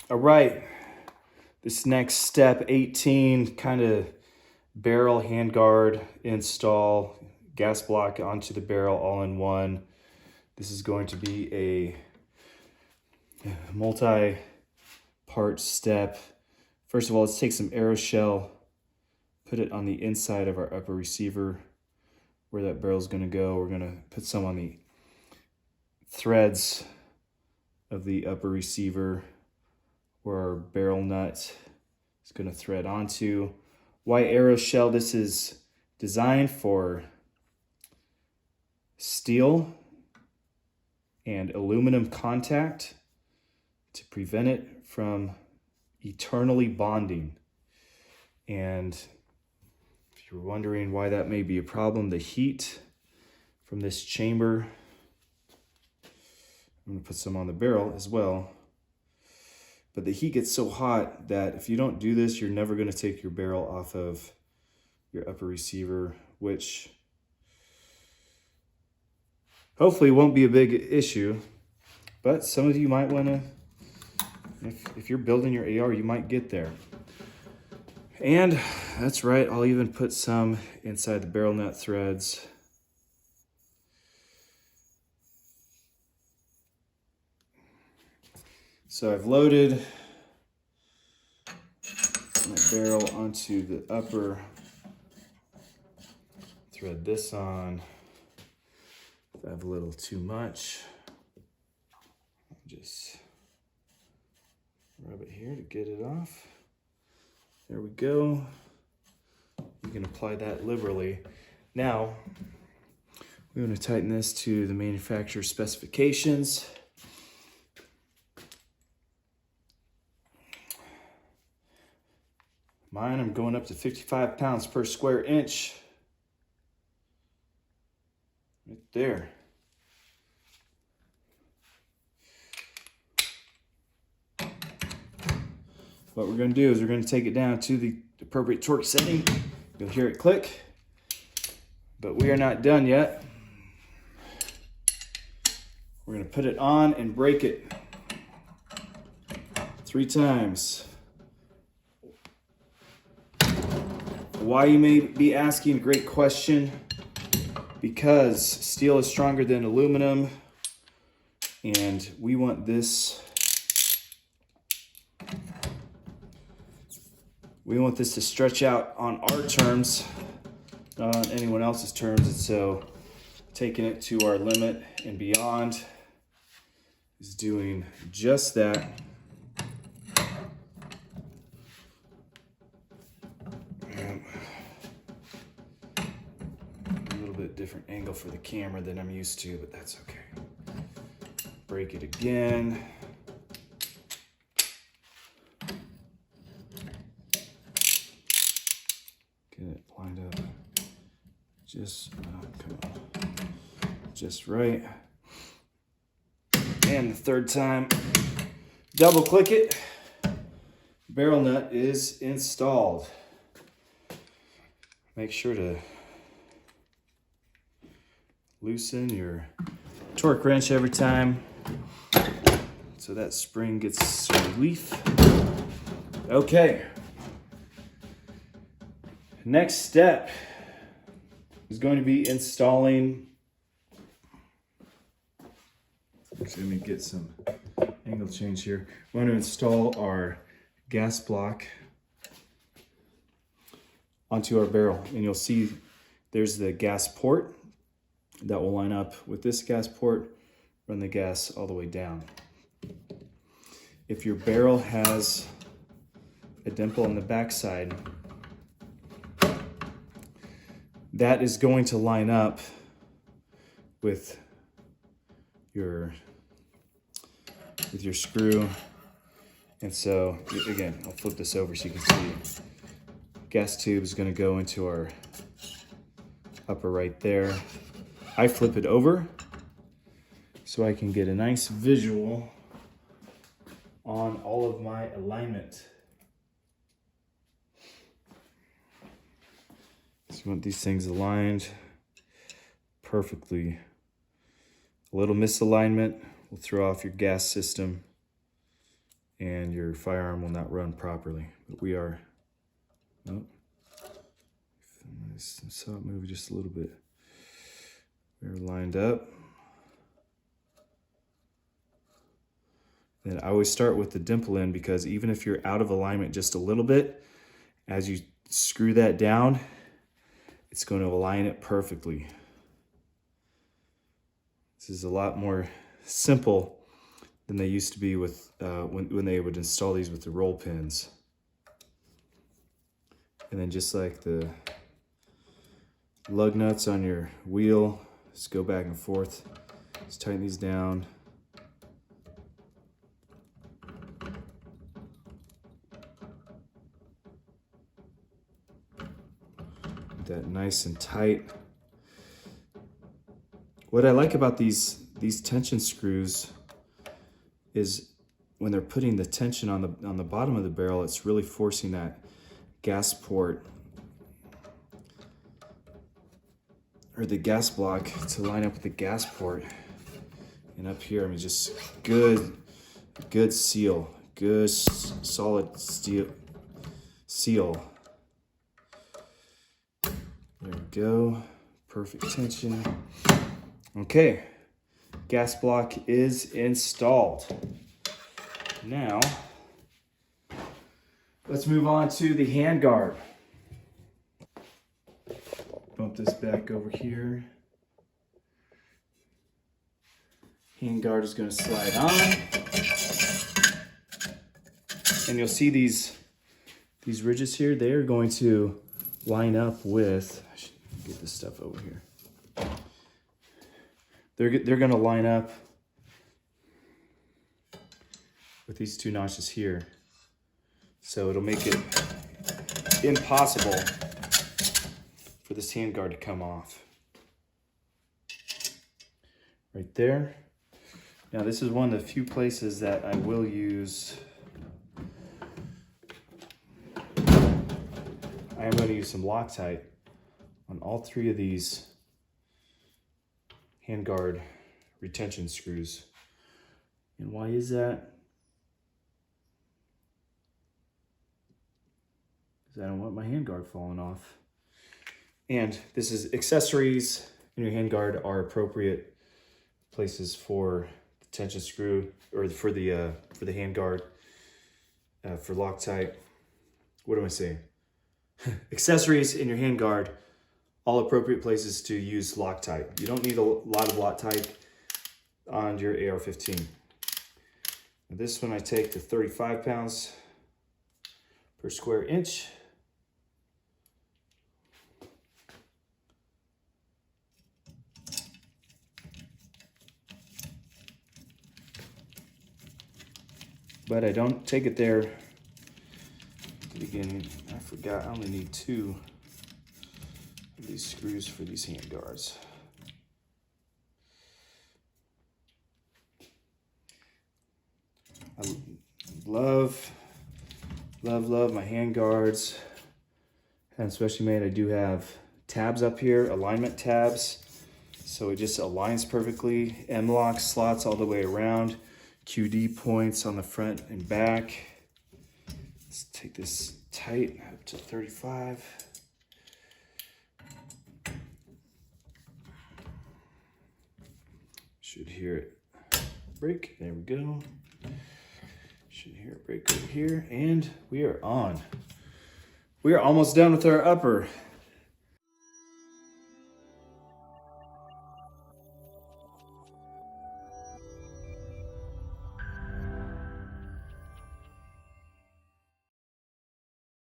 All right, this next step, 18, kind of barrel handguard install, gas block onto the barrel all in one. This is going to be a multi-part step. First of all, let's take some aeroshell, put it on the inside of our upper receiver where that barrel is going to go. We're going to put some on the threads of the upper receiver where our barrel nut is going to thread onto. Why aeroshell? This is designed for steel and aluminum contact to prevent it from eternally bonding. And if you're wondering why that may be a problem, the heat from this chamber, I'm going to put some on the barrel as well. But the heat gets so hot that if you don't do this, you're never going to take your barrel off of your upper receiver, which hopefully won't be a big issue. But some of you might want to, if you're building your AR, you might get there. And that's right, I'll even put some inside the barrel nut threads. So I've loaded my barrel onto the upper, thread this on. If I have a little too much, I'll just rub it here to get it off. There we go. You can apply that liberally. Now, we want to tighten this to the manufacturer's specifications. Mine, I'm going up to 55 pounds per square inch. Right there. What we're going to do is we're going to take it down to the appropriate torque setting. You'll hear it click, but we are not done yet. We're going to put it on and break it 3 times. Why, you may be asking, great question. Because steel is stronger than aluminum, and we want this to stretch out on our terms, not on anyone else's terms. And so taking it to our limit and beyond is doing just that. Different angle for the camera than I'm used to, but that's okay. Break it again. Get it lined up just come on, just right. And the third time, double click it. Barrel nut is installed. Make sure to loosen your torque wrench every time so that spring gets some relief. Okay. Next step is going to be installing. Actually, let me get some angle change here. We want to install our gas block onto our barrel, and you'll see there's the gas port that will line up with this gas port, run the gas all the way down. If your barrel has a dimple on the backside, that is going to line up with your screw. And so, again, I'll flip this over so you can see. Gas tube is going to go into our upper right there. I flip it over so I can get a nice visual on all of my alignment. So you want these things aligned perfectly. A little misalignment will throw off your gas system and your firearm will not run properly. But we are, oh, I saw it move just a little bit. We're lined up. Then I always start with the dimple in, because even if you're out of alignment just a little bit, as you screw that down, it's going to align it perfectly. This is a lot more simple than they used to be with when they would install these with the roll pins. And then just like the lug nuts on your wheel, just go back and forth. Just tighten these down. Get that nice and tight. What I like about these tension screws is when they're putting the tension on the bottom of the barrel, it's really forcing that gas port or the gas block to line up with the gas port. And up here, I mean, just good seal, good solid seal. There we go, perfect tension. Okay, gas block is installed. Now, let's move on to the handguard. Bump this back over here. Handguard is going to slide on. And you'll see these ridges here, they are going to line up with, I should get this stuff over here. They're going to line up with these two notches here. So it'll make it impossible for this handguard to come off. Right there. Now this is one of the few places that I will use. I am going to use some Loctite on all three of these handguard retention screws. And why is that? Because I don't want my handguard falling off. And this is accessories in your handguard are appropriate places for the tension screw, or for the handguard, for Loctite. What am I saying? Accessories in your handguard, all appropriate places to use Loctite. You don't need a lot of Loctite on your AR15. Now this one I take to 35 pounds per square inch. But I don't take it there at the beginning. I forgot I only need 2 of these screws for these handguards. I love my handguards. And especially made, I do have tabs up here, alignment tabs. So it just aligns perfectly. M-lock slots all the way around. QD points on the front and back. Let's take this tight up to 35. Should hear it break. There we go. Should hear it break over here. And we are on. We are almost done with our upper.